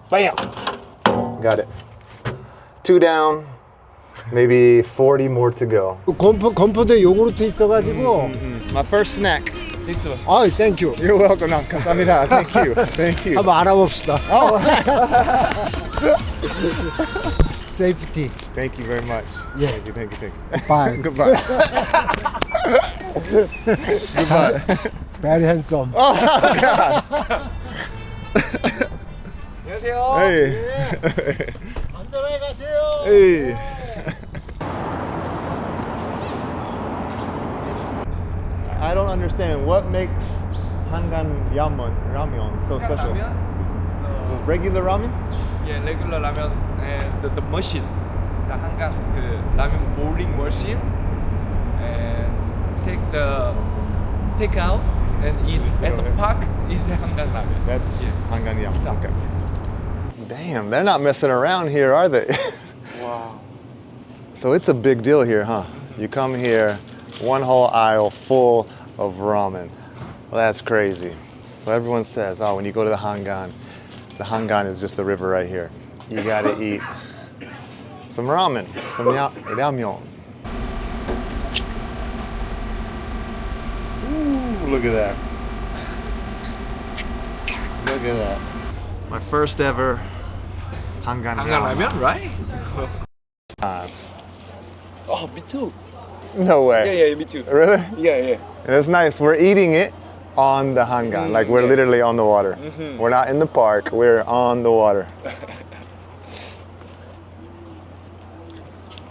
Bam! Got it. 2 down, maybe 40 more to go. 건포도에 요구르트 있어가지고. My first snack. This one. 아, 땡큐. You're welcome. 감사합니다. Thank you. Thank you. 한번 알아봅시다. Oh. Safety. Thank you very much. Yeah. Thank you, thank you, thank you. Bye. Goodbye. Goodbye. Very handsome. Oh, God. 안녕하세요. Hey. 안전하게 가세요. Hey. I don't understand what makes Hangang ramyeon so special. 라면? Regular ramen? Yeah, regular ramen and the machine, the 한강 그 라면 boiling machine, and take out and eat at the park is 한강 ramen. That's Yeah. Hangang ramyeon. Okay. Damn, they're not messing around here, are they? Wow. So it's a big deal here, huh? You come here, one whole aisle full of ramen. Well, that's crazy. So everyone says, oh, when you go to the Hangang is just the river right here. You gotta eat some ramen, some ramyeon. Ooh, look at that. Look at that. My first ever Hangang 한강 ramen. 라면, right? Uh, Oh, me too. No way. Yeah, me too. Really? Yeah. It's nice. We're eating it on the Hangang. Like we're yeah. literally on the water. We're not in the park. We're on the water.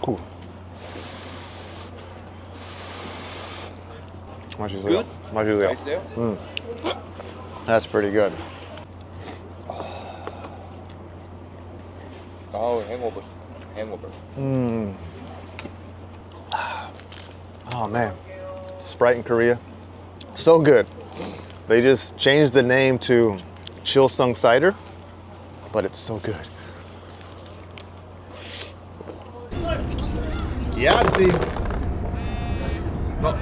Cool. Good? 맛있어요. Nice there. That's pretty good. Oh, hangover. Oh man, Sprite in Korea, so good. They just changed the name to Chilsung Cider, but it's so good. Yahtzee. Oh.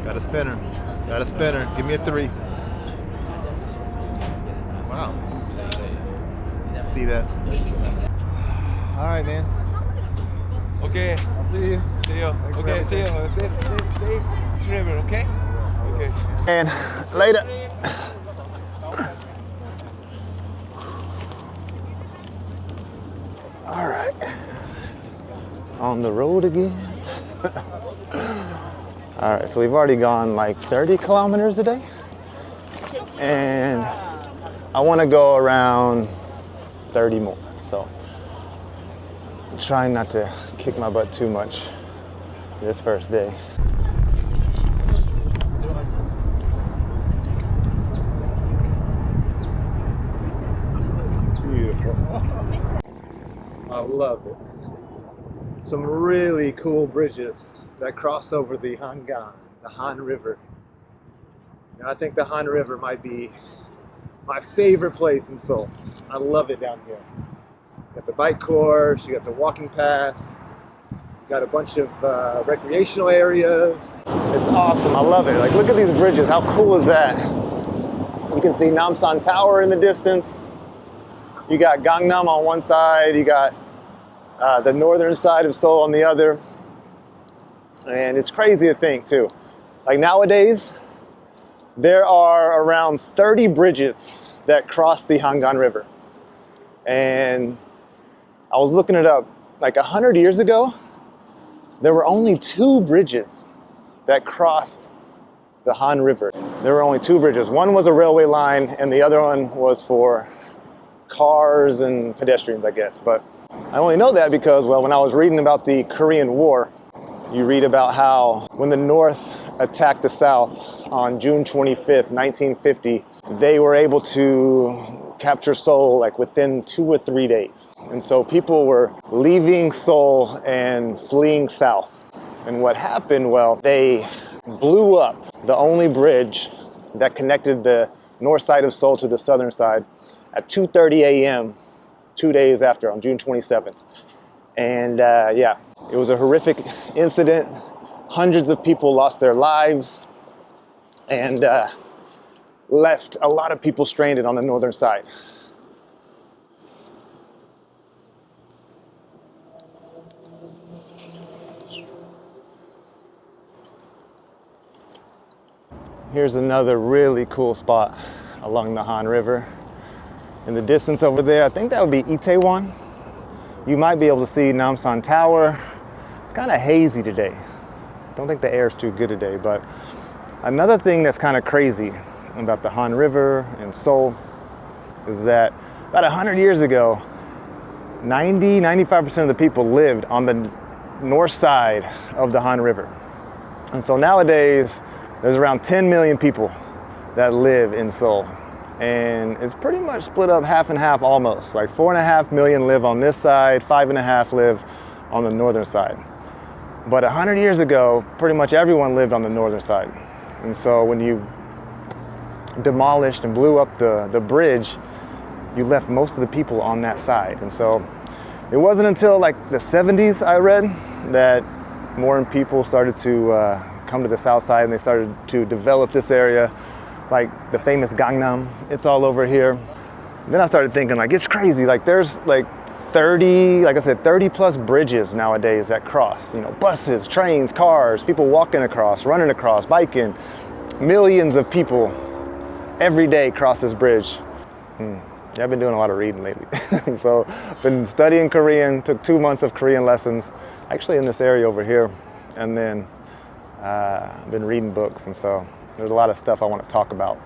Got a spinner. Got a spinner. Give me a 3. Wow. See that? All right, man. Okay. I'll see you. See you. Thanks for Okay, see you. Safe travel, okay? Okay. And later. All right. On the road again. All right, so we've already gone like 30 kilometers a day. And I want to go around 30 more. So I'm trying not to kick my butt too much this first day. Beautiful. I love it. Some really cool bridges that cross over the Hangang, the Han River. Now, I think the Han River might be my favorite place in Seoul. I love it down here. You got the bike course, you got the walking paths, you got a bunch of recreational areas. It's awesome, I love it. Like, look at these bridges, how cool is that? You can see Namsan Tower in the distance. You got Gangnam on one side, you got the northern side of Seoul on the other. And it's crazy to think too. Like nowadays, there are around 30 bridges that cross the Hangang River. And I was looking it up, like 100 years ago, there were only 2 bridges that crossed the Han River. There were only 2 bridges. One was a railway line and the other one was for cars and pedestrians, I guess. But I only know that because, well, when I was reading about the Korean War, you read about how when the North attacked the South on June 25th, 1950, they were able to capture Seoul like within 2 or 3 days. And so people were leaving Seoul and fleeing south. And what happened, well, they blew up the only bridge that connected the north side of Seoul to the southern side at 2:30 a.m. 2 days after, on June 27th. And yeah, it was a horrific incident. hundreds of people lost their lives and left a lot of people stranded on the northern side. Here's another really cool spot along the Han River. In the distance over there, I think that would be Itaewon. You might be able to see Namsan Tower. It's kind of hazy today. Don't think the air is too good today, but another thing that's kind of crazy about the Han River in Seoul is that about 100 years ago, 95% of the people lived on the north side of the Han River. And so nowadays, there's around 10 million people that live in Seoul. And it's pretty much split up half and half almost. Like 4.5 million live on this side, 5.5 live on the northern side. But 100 years ago, pretty much everyone lived on the northern side. And so when you demolished and blew up the bridge, you left most of the people on that side. And so it wasn't until like the 70s, I read, that more people started to come to the south side and they started to develop this area, like the famous Gangnam. It's all over here. Then I started thinking, like, it's crazy. Like there's like 30 plus bridges nowadays that cross, you know, buses, trains, cars, people walking across, running across, biking. Millions of people every day cross this bridge. Yeah, I've been doing a lot of reading lately. So I've been studying Korean, took 2 months of Korean lessons, actually in this area over here. And then I've been reading books, and so there's a lot of stuff I want to talk about.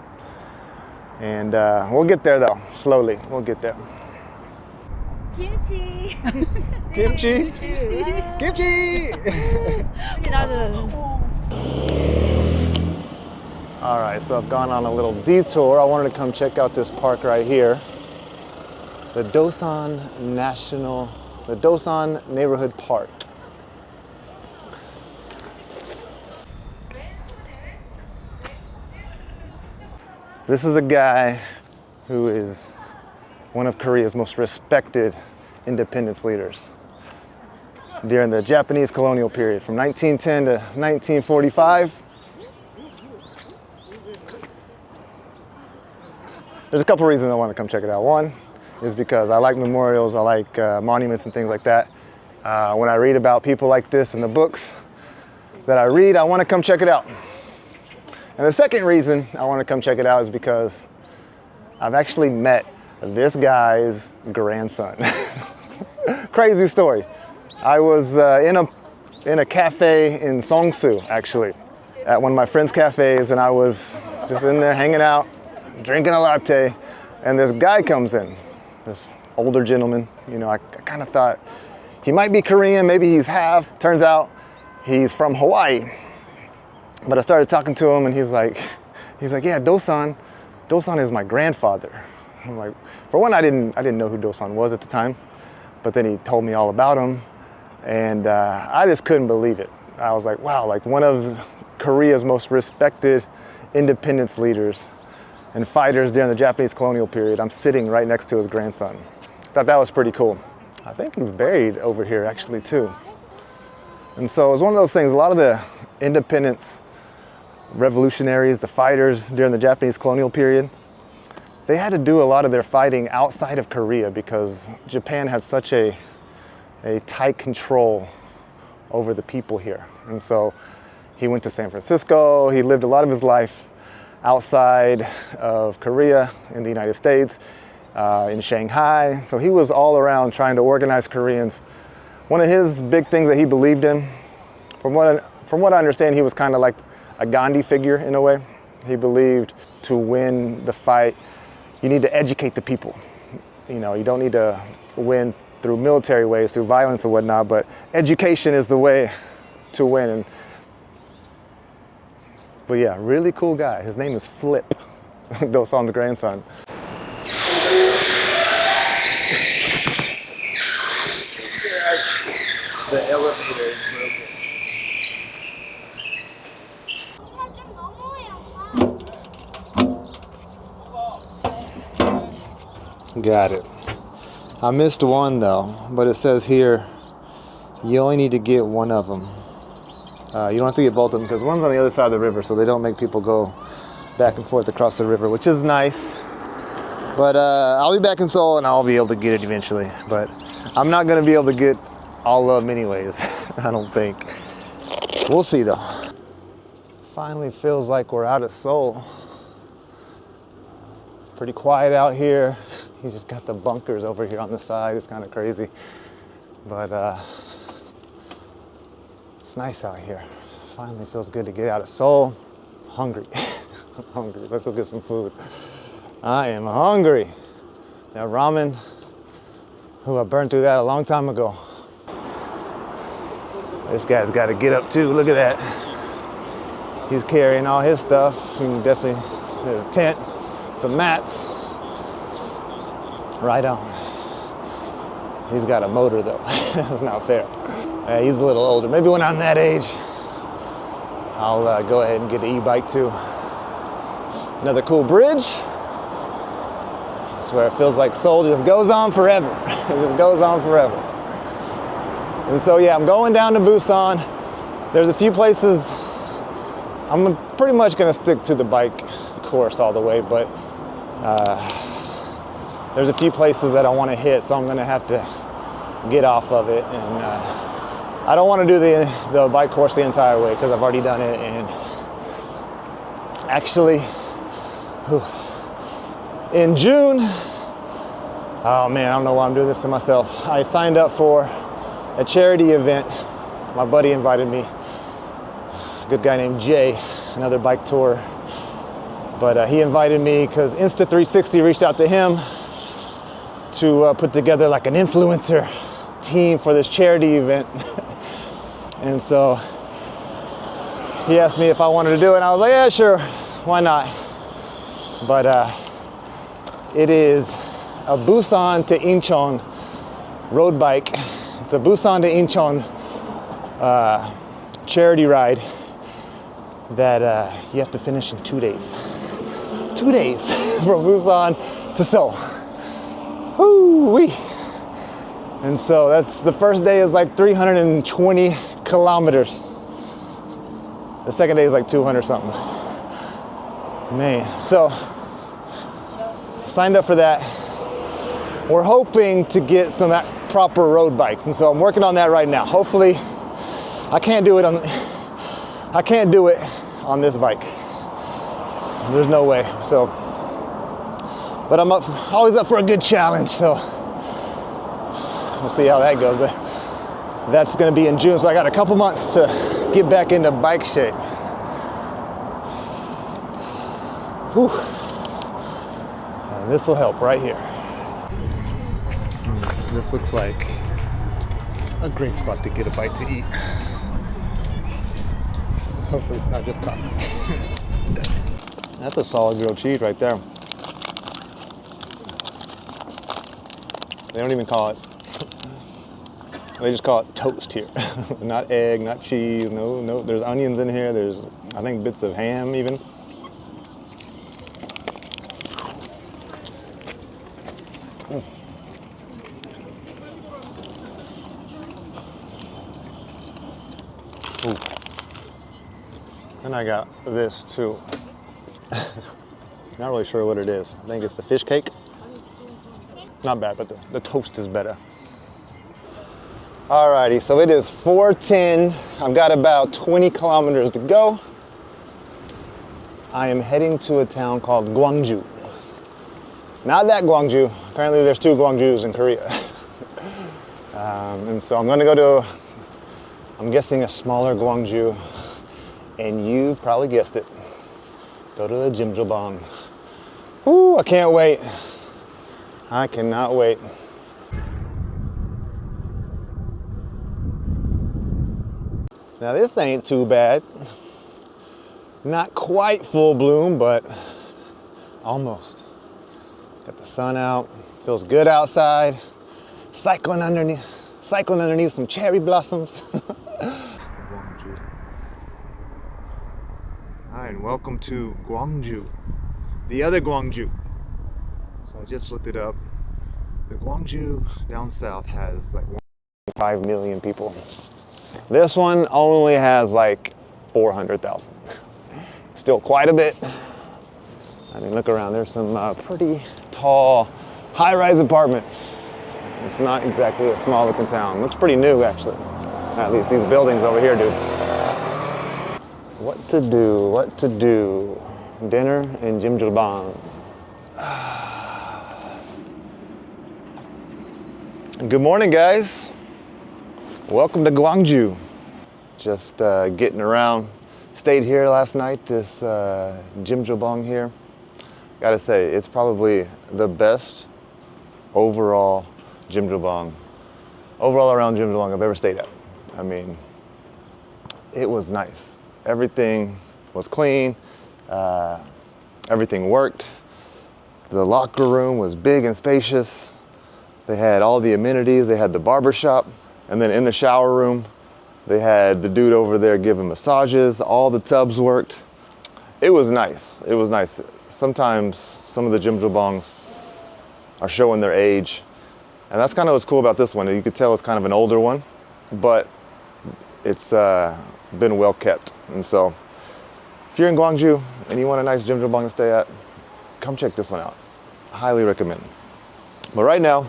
And we'll get there though, slowly, we'll get there. Kimchi. Kimchi! Kimchi! All right, so I've gone on a little detour. I wanted to come check out this park right here. The Dosan Neighborhood Park. This is a guy who is one of Korea's most respected independence leaders during the Japanese colonial period from 1910 to 1945. There's a couple reasons I want to come check it out. One is because I like memorials, I like monuments and things like that. When I read about people like this in the books that I read, I want to come check it out. And the second reason I want to come check it out is because I've actually met this guy's grandson. Crazy story. I was in a cafe in Songsu, actually, at one of my friend's cafes, and I was just in there hanging out, drinking a latte, and this guy comes in, this older gentleman. You know, I kind of thought he might be Korean, maybe he's half. Turns out he's from Hawaii. But I started talking to him, and he's like, yeah, Dosan is my grandfather. I'm like, for one, I didn't know who Dosan was at the time, but then he told me all about him, and I just couldn't believe it. I was like, wow, like one of Korea's most respected independence leaders and fighters during the Japanese colonial period. I'm sitting right next to his grandson. Thought that was pretty cool. I think he's buried over here actually too. And so it was one of those things, a lot of the independence revolutionaries, the fighters during the Japanese colonial period, they had to do a lot of their fighting outside of Korea because Japan had such a tight control over the people here. And so he went to San Francisco, he lived a lot of his life outside of Korea in the United States, in Shanghai. So he was all around trying to organize Koreans. One of his big things that he believed in, from what I understand, he was kind of like a Gandhi figure in a way. He believed to win the fight, you need to educate the people. You know, you don't need to win through military ways, through violence or whatnot, but education is the way to win. But yeah, really cool guy. His name is Flip, Dosan's grandson. The elevator is broken. Got it. I missed one though, but it says here, you only need to get one of them. You don't have to get both of them because one's on the other side of the river, so they don't make people go back and forth across the river, which is nice. But I'll be back in Seoul and I'll be able to get it eventually. But I'm not gonna be able to get all of them anyways, I don't think. We'll see though. Finally feels like we're out of Seoul. Pretty quiet out here. You just got the bunkers over here on the side. It's kind of crazy. But it's nice out here. Finally feels good to get out of Seoul. Hungry. I'm hungry. Let's go get some food. I am hungry. That ramen. Ooh, I burned through that a long time ago. This guy's got to get up too. Look at that. He's carrying all his stuff. You can definitely, there's a tent, some mats. Right on. He's got a motor though. It's not fair. He's a little older. Maybe when I'm that age, I'll go ahead and get an e-bike too. Another cool bridge. I swear it feels like Seoul just goes on forever. It just goes on forever. And so yeah, I'm going down to Busan. There's a few places. I'm pretty much gonna stick to the bike course all the way, but there's a few places that I want to hit, so I'm gonna have to get off of it. And I don't want to do the bike course the entire way because I've already done it. And actually, in June, oh man, I don't know why I'm doing this to myself. I signed up for a charity event. My buddy invited me. A good guy named Jay, another bike tour. But he invited me because Insta360 reached out to him to put together like an influencer team for this charity event. And so he asked me if I wanted to do it, and I was like, yeah, sure, why not? But it is a Busan to Incheon road bike. It's a Busan to Incheon charity ride that you have to finish in 2 days. 2 days from Busan to Seoul. Woo-wee. And so that's the first day is like 320 kilometers. The second day is like 200 something. Man, so signed up for that. We're hoping to get some proper road bikes, and so I'm working on that right now. Hopefully, I can't do it on this bike. There's no way. So, but I'm always up for a good challenge. So we'll see how that goes. But that's going to be in June, so I got a couple months to get back into bike shape. Whew. And this will help right here. This looks like a great spot to get a bite to eat. Hopefully it's not just coffee. That's a solid grilled cheese right there. They don't even call it. They just call it toast here. Not egg, not cheese, no, there's onions in here. There's, I think, bits of ham even. Ooh. And I got this too. Not really sure what it is. I think it's the fish cake. Not bad, but the toast is better. Alrighty, so it is 4:10. I've got about 20 kilometers to go. I am heading to a town called Gwangju. Not that Gwangju. Apparently there's 2 Gwangjus in Korea. And so I'm gonna go to, I'm guessing, a smaller Gwangju. And you've probably guessed it. Go to the jjimjilbang. Ooh, I can't wait. I cannot wait. Now this ain't too bad. Not quite full bloom, but almost. Got the sun out, feels good outside. Cycling underneath some cherry blossoms. Hi, and welcome to Gwangju, the other Gwangju. So I just looked it up. The Gwangju down south has like 1.5 million people. This one only has like 400,000. Still quite a bit. I mean, look around, there's some pretty tall high-rise apartments. It's not exactly a small looking town. Looks pretty new actually. At least these buildings over here do. What to do, what to do? Dinner in jjimjilbang. Good morning, guys. Welcome to Gwangju. Just getting around. Stayed here last night, this jjimjilbang here. Gotta say, it's probably the best overall jjimjilbang, around jjimjilbang I've ever stayed at. I mean, it was nice. Everything was clean. Everything worked. The locker room was big and spacious. They had all the amenities. They had the barber shop. And then in the shower room, they had the dude over there giving massages. All the tubs worked. It was nice. It was nice. Sometimes some of the jjimjilbangs are showing their age. And that's kind of what's cool about this one. You could tell it's kind of an older one, but it's been well kept. And so if you're in Gwangju and you want a nice jjimjilbang to stay at, come check this one out. I highly recommend. But right now,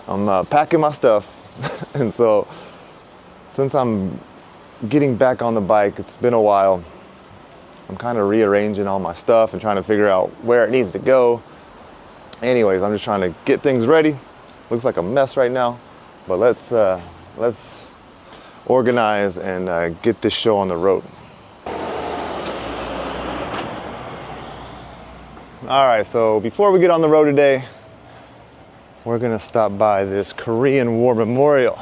I'm packing my stuff. And so since I'm getting back on the bike, it's been a while, I'm kind of rearranging all my stuff and trying to figure out where it needs to go. Anyways, I'm just trying to get things ready. Looks like a mess right now, but let's organize and get this show on the road. All right, so before we get on the road today, we're gonna stop by this Korean War Memorial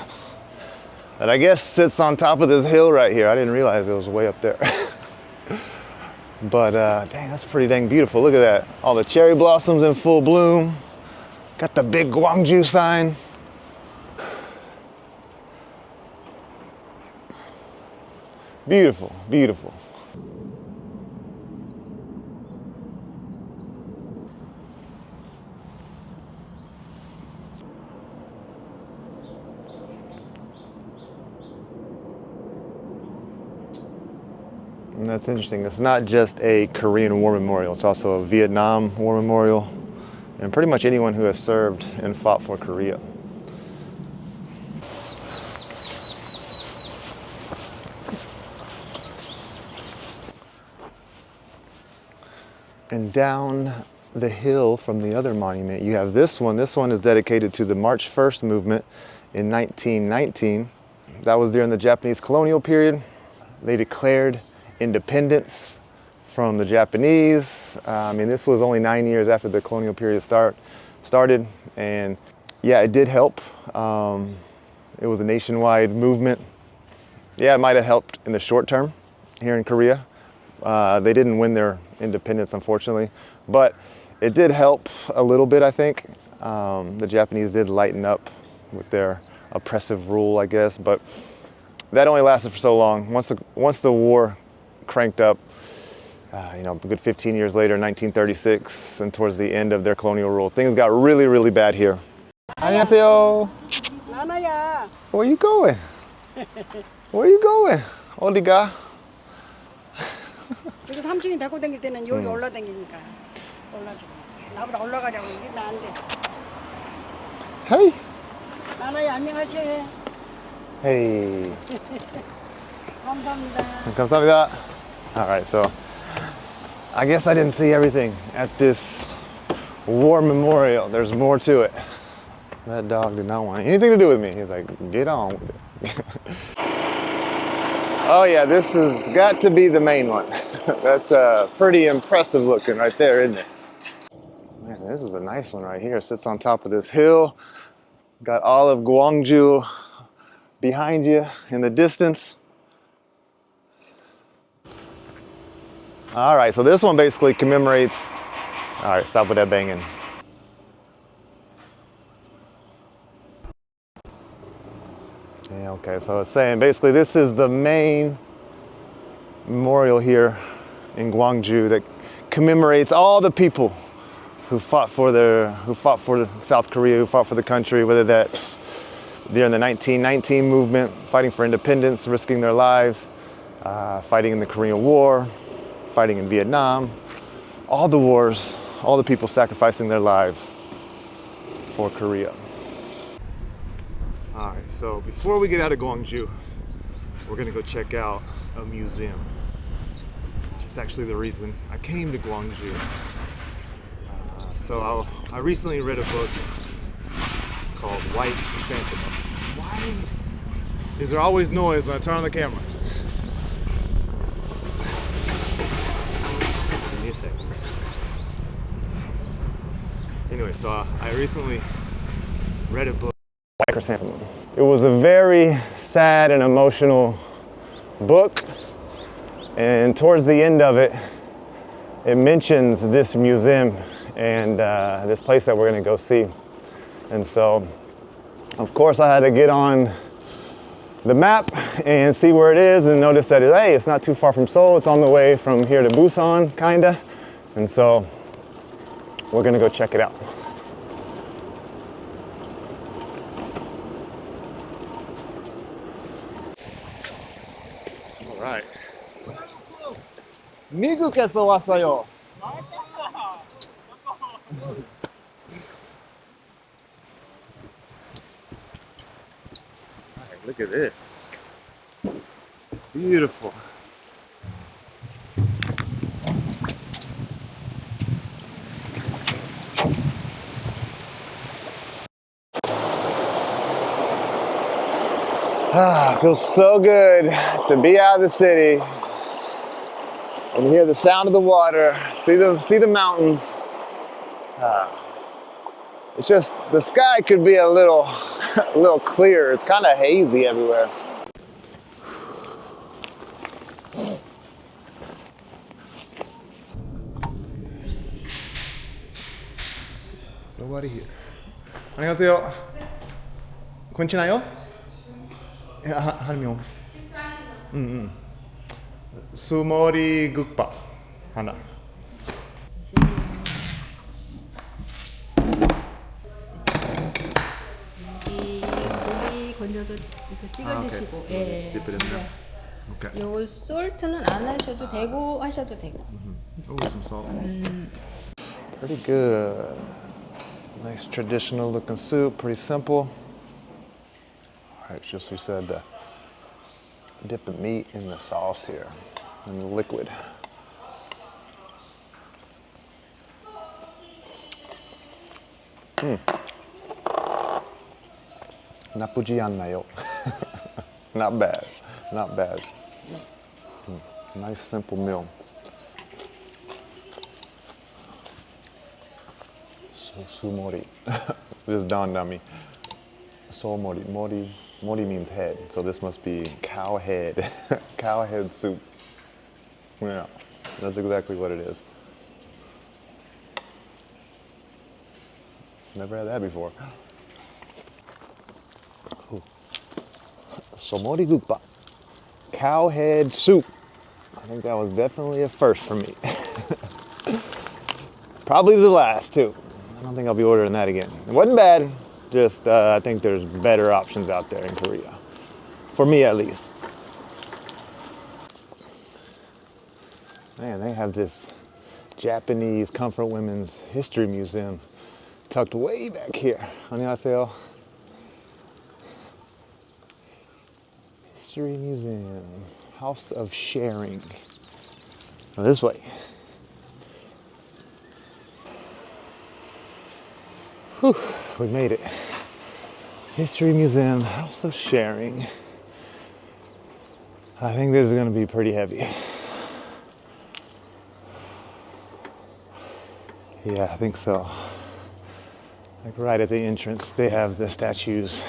that I guess sits on top of this hill right here. I didn't realize it was way up there. But dang, that's pretty dang beautiful. Look at that. All the cherry blossoms in full bloom. Got the big Gwangju sign. Beautiful, beautiful. And that's interesting. It's not just a Korean War Memorial. It's also a Vietnam War Memorial. And pretty much anyone who has served and fought for Korea. And down the hill from the other monument, you have this one. This one is dedicated to the March 1st movement in 1919. That was during the Japanese colonial period. They declared independence from the Japanese. I mean, this was only 9 years after the colonial period started. And yeah, it did help. It was a nationwide movement. Yeah, it might have helped in the short term here in Korea. They didn't win their independence, unfortunately, but it did help a little bit, I think. The Japanese did lighten up with their oppressive rule, I guess, but that only lasted for so long. Once the war cranked up, you know, a good 15 years later, 1936, and towards the end of their colonial rule, things got really, really bad here. 안녕하세요. 나나야. Where are you going? Where are you going? 어디가? 지금 삼촌이 데리고 다닐 때는 여기 올라다니니까 올라가. 나보다 올라가자고 이게 나한테. Hey. 나나야 안녕하세요. Hey. 감사합니다. 감사합니다. All right, so I guess I didn't see everything at this war memorial. There's more to it. That dog did not want anything to do with me. He's like, get on with it. Oh yeah, this has got to be the main one. That's pretty impressive looking right there, isn't it? Man, this is a nice one right here. It sits on top of this hill. Got all of Gwangju behind you in the distance. All right, so this one basically commemorates, all right, stop with that banging. Yeah, okay, so it's saying basically this is the main memorial here in Gwangju that commemorates all the people who fought for South Korea, who fought for the country, whether that's during the 1919 movement, fighting for independence, risking their lives, fighting in the Korean War, fighting in Vietnam, all the wars, all the people sacrificing their lives for Korea. All right, so before we get out of Gwangju, we're gonna go check out a museum. It's actually the reason I came to Gwangju. So I recently read a book called White Chrysanthemum. Why is there always noise when I turn on the camera? Give me a second. Anyway, so I recently read a book, White Chrysanthemum. It was a very sad and emotional book, and towards the end of it, it mentions this museum and this place that we're gonna go see. And so, of course, I had to get on the map and see where it is and notice that, hey, it's not too far from Seoul. It's on the way from here to Busan, kinda. And so, we're gonna go check it out. All right. 미국에서 왔어요. Look at this. Beautiful. Feels so good to be out of the city and hear the sound of the water, see the mountains. It's just, the sky could be a little clearer. It's kind of hazy everywhere. Nobody here. 안녕하세요. 괜찮아요? 한명. 수머리 국밥 하나. 고기 건져서 이거 찍어 드시고, 예. Okay. 요 솔트는 안 하셔도 되고 하셔도 되고. Oh, some salt. Pretty good. Nice traditional looking soup, pretty simple. All right, just we said dip the meat in the sauce here, in the liquid. 나쁘지 않나요? Not bad, not bad. Nice simple meal. Sumori. This dawned on me. Somori. Mori means head, so this must be cow head. Cow head soup. Yeah, that's exactly what it is. Never had that before. Somori gukpa. Cow head soup. I think that was definitely a first for me. Probably the last too. I don't think I'll be ordering that again. It wasn't bad, just I think there's better options out there in Korea. For me at least. Man, they have this Japanese comfort women's history museum tucked way back here. 안녕하세요. History museum, house of sharing. Now this way. Whew, we made it. History Museum, House of Sharing. I think this is gonna be pretty heavy. Yeah, I think so. Like right at the entrance, they have the statues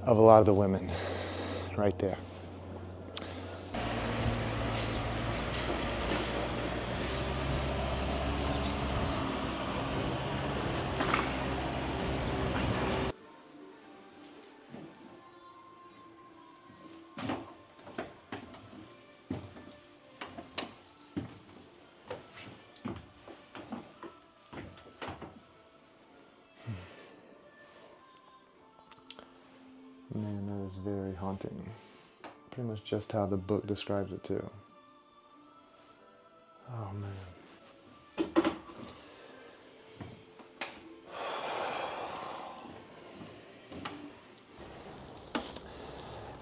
of a lot of the women right there. Very haunting. Pretty much just how the book describes it too. Oh man.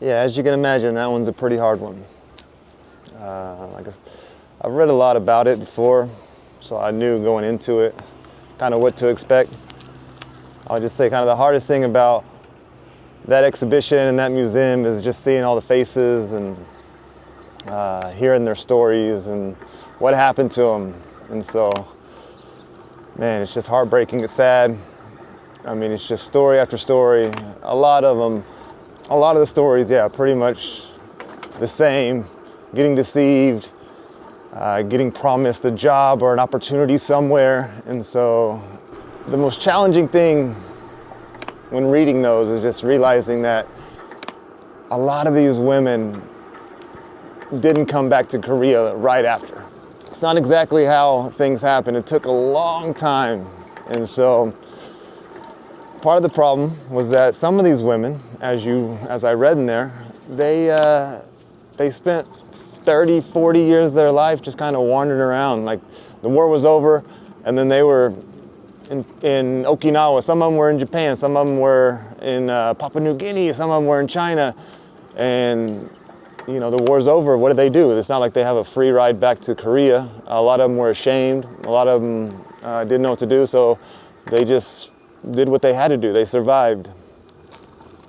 Yeah, as you can imagine, that one's a pretty hard one. I've read a lot about it before, so I knew going into it kind of what to expect. I'll just say kind of the hardest thing about that exhibition and that museum is just seeing all the faces and hearing their stories and what happened to them. And so, man, it's just heartbreaking, it's sad. I mean, it's just story after story. A lot of the stories, yeah, pretty much the same. Getting deceived, getting promised a job or an opportunity somewhere. And so the most challenging thing when reading those is just realizing that a lot of these women didn't come back to Korea right after. It's not exactly how things happen. It took a long time. And so part of the problem was that some of these women, as I read in there, they spent 30, 40 years of their life just kind of wandering around. Like the war was over and then they were in Okinawa, some of them were in Japan, some of them were in Papua New Guinea, some of them were in China. And you know, the war's over, what do they do? It's not like they have a free ride back to Korea. A lot of them were ashamed, a lot of them didn't know what to do, so they just did what they had to do. They survived.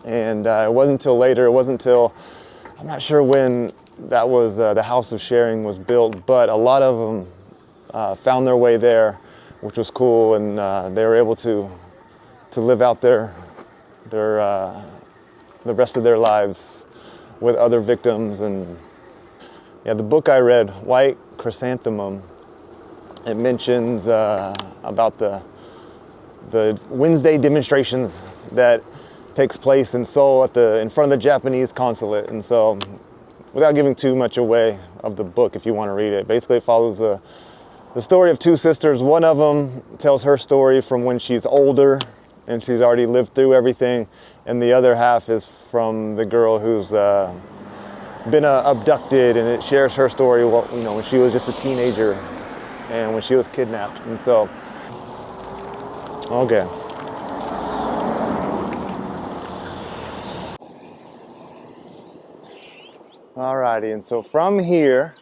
And it wasn't until later, I'm not sure when that was, the House of Sharing was built, but a lot of them found their way there, which was cool, and they were able to live out the rest of their lives with other victims. And yeah, the book I read, White Chrysanthemum, it mentions about the Wednesday demonstrations that takes place in Seoul in front of the Japanese consulate. And so, without giving too much away of the book, if you want to read it, basically it follows the story of two sisters. One of them tells her story from when she's older and she's already lived through everything, and the other half is from the girl who's been abducted, and it shares her story, when she was just a teenager and when she was kidnapped. And so, okay. Alrighty, and so from here,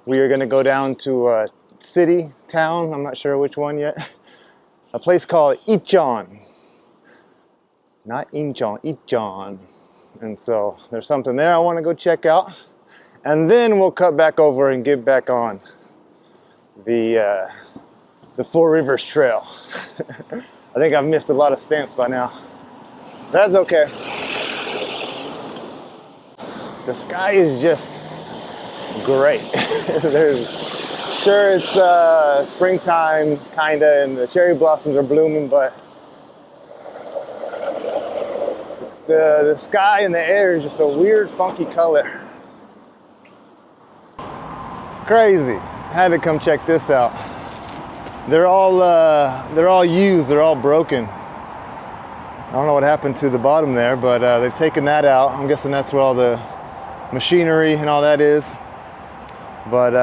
we are gonna go down to a city, town, I'm not sure which one yet, a place called Incheon. Not Incheon, Incheon. And so there's something there I wanna go check out. And then we'll cut back over and get back on the Four Rivers Trail. I think I've missed a lot of stamps by now. That's okay. The sky is just great. Sure, it's springtime kinda, and the cherry blossoms are blooming, but the sky and the air is just a weird, funky color. Crazy. Had to come check this out. They're all used. They're all broken. I don't know what happened to the bottom there, but they've taken that out. I'm guessing that's where all the machinery and all that is. But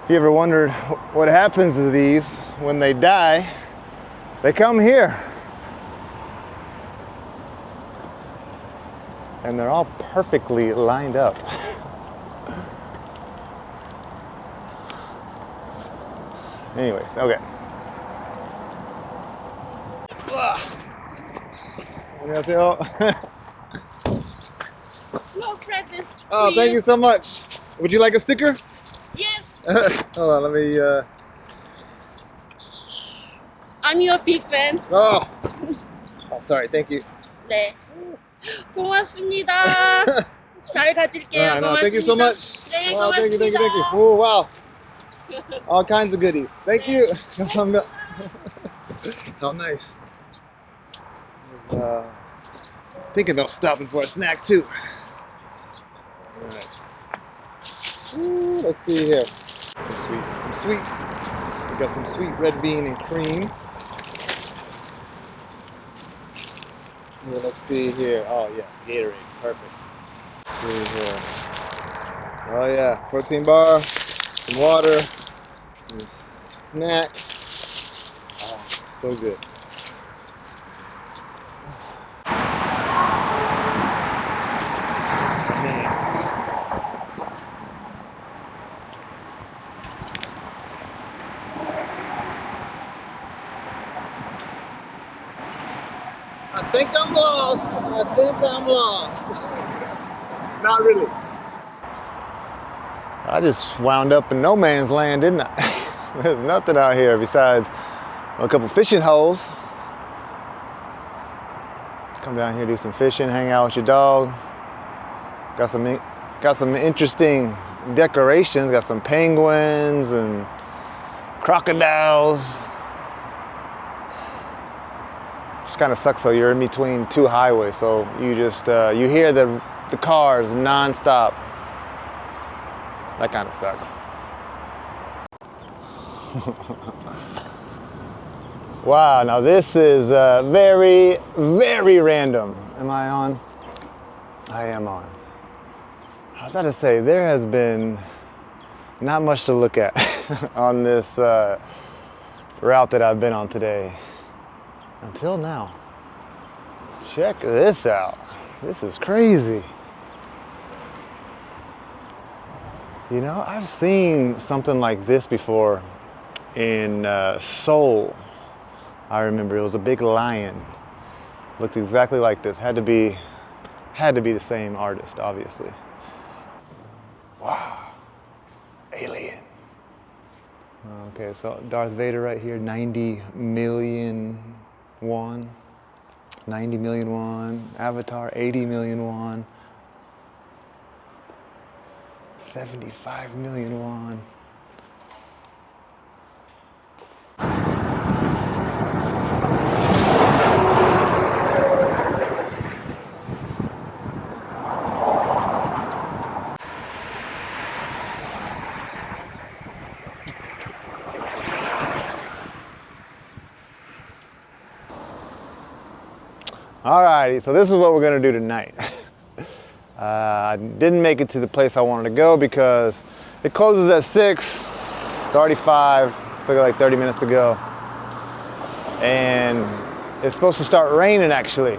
if you ever wondered what happens to these when they die, they come here. And they're all perfectly lined up. Anyways, okay. 안녕하세요. No presents. Oh, thank you so much. Would you like a sticker? Yes, Hold on, let me. I'm your big fan. Oh, sorry. Thank you. 네. 고맙습니다. 잘 가질게요. No, thank you so much. 네, Wow, thank you, thank you, thank you. 고맙습니다. Oh, wow. All kinds of goodies. Thank you. 감사합니다. How nice. I was thinking about stopping for a snack too. Alright. Ooh, let's see here. Some sweet. We got some sweet red bean and cream. Here, let's see here. Oh yeah, Gatorade, perfect. Let's see here. Oh yeah, protein bar, some water, some snacks. Oh, so good. Man. I think I'm lost. I think I'm lost. Not really. I just wound up in no man's land, didn't I? There's nothing out here besides a couple fishing holes. Come down here, do some fishing, hang out with your dog. Got some interesting decorations. Got some penguins and crocodiles. Just kind of sucks though. You're in between two highways, so you just you hear the cars non-stop. That kind of sucks. Wow, now this is very, very random. Am I on? I am on. I was about to say, there has been not much to look at on this route that I've been on today. Until now. Check this out. This is crazy. You know, I've seen something like this before in Seoul. I remember it was a big lion. Looked exactly like this. Had to be the same artist, obviously. Wow. Alien. Okay, so Darth Vader right here, 90 million won. 90 million won. Avatar, 80 million won. 75 million won. Alrighty, so this is what we're gonna do tonight. I didn't make it to the place I wanted to go because it closes at 6. It's already 5, still got like 30 minutes to go. And it's supposed to start raining actually.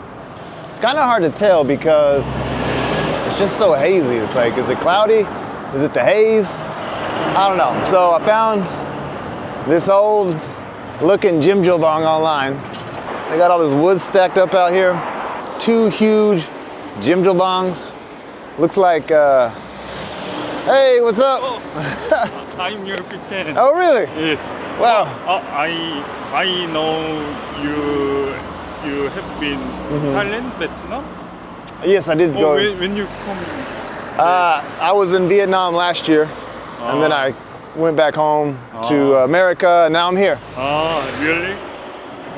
It's kind of hard to tell because it's just so hazy. It's like, is it cloudy? Is it the haze? I don't know. So I found this old looking jjimjilbang online. They got all this wood stacked up out here. 2 huge jjimjilbangs. Looks like, hey, what's up? Oh, I'm your big fan. Oh, really? Yes. Wow. I know you have been Thailand, Vietnam. Yes, I did go. When you come. I was in Vietnam last year, and then I went back home to America, and now I'm here. Oh, really?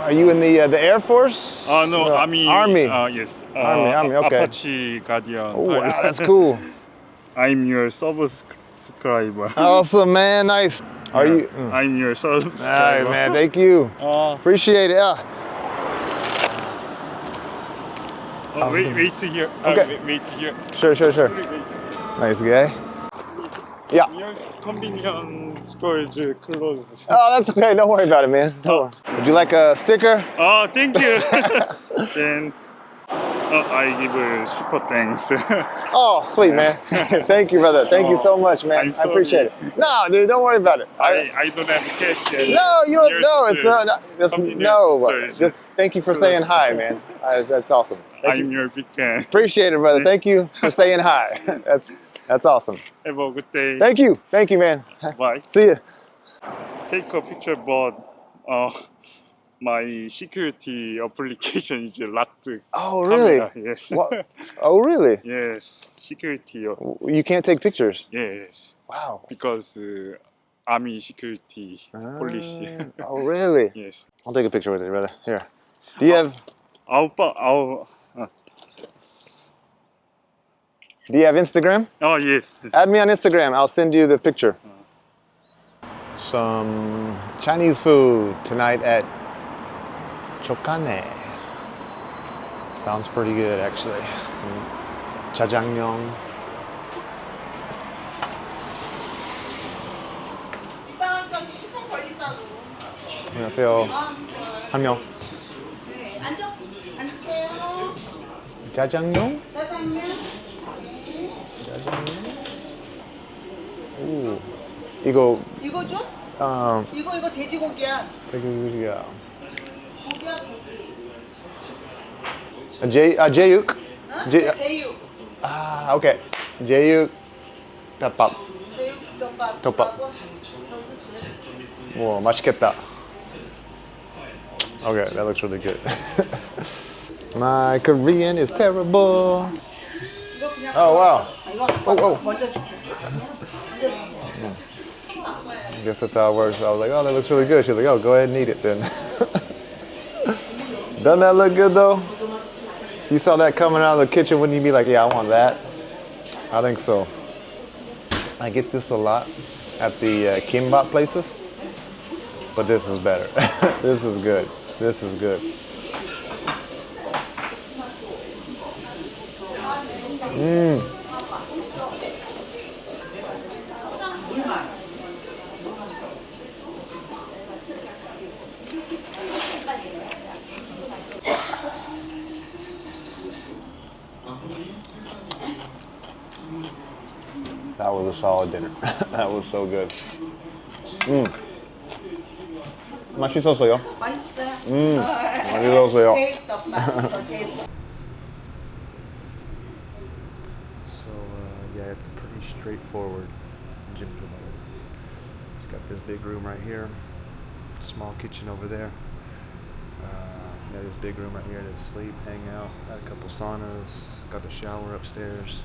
Are you in the Air Force? No, Army. Yes. Army, okay. Apache Guardian. Oh, wow, that's cool. I'm your subscriber. Awesome, man, nice. Are you? I'm your subscriber. All right, man, thank you. Appreciate it, yeah. Wait here. Okay. Wait here. Sure. Nice guy. Yeah. Your convenience store is closed. Oh, that's okay. Don't worry about it, man. Don't worry. Would you like a sticker? Oh, thank you. Then I give a super thanks. Oh, sweet, man. Thank you, brother. Thank you so much, man. I appreciate it. No, dude, don't worry about it. I don't have cash yet. No, you don't. No, just thank you for saying hi, man. That's awesome. I'm your big fan. Appreciate it, brother. Thank you for saying hi. That's awesome. Have a good day. Thank you, man. Bye. See ya. Take a picture, but my security application is locked. Oh, really? Camera, yes. What? Oh, really? Yes. Security. You can't take pictures? Yes. Wow. Because Army security policy. Oh, really? Yes. I'll take a picture with you, brother. Here. Do you have... Do you have Instagram? Oh, yes. Add me on Instagram. I'll send you the picture. Some Chinese food tonight at Chokane. Sounds pretty good, actually. jjajangmyeon. 안녕하세요. 한 명. 네, 앉으세요. 짜장면? 짜장면. 오. 이거 이거죠? 이거 돼지고기야. 돼지고기야. 고기야 고기. 제육? 제육. 아, 오케이. 제육 덮밥. 제육 덮밥. 덮밥. 와, 맛있겠다. Okay, that looks really good. My Korean is terrible. 이거 그냥. Oh, wow. 이거 oh. 먼저 줄게. I guess that's how it works. I was like, oh, that looks really good. She's like, oh, go ahead and eat it then. Doesn't that look good though? You saw that coming out of the kitchen, wouldn't you be like, yeah, I want that? I think so. I get this a lot at the kimbap places, but this is better. This is good. This is good. That was a solid dinner. That was so good. 맛있었어요. 맛있어요. 맛있었어요. 제육 덮밥. 제육. So yeah, it's a pretty straightforward jjimjilbang. It's got this big room right here, small kitchen over there. Got this big room right here to sleep, hang out. Got a couple saunas. Got the shower upstairs.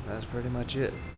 That's pretty much it.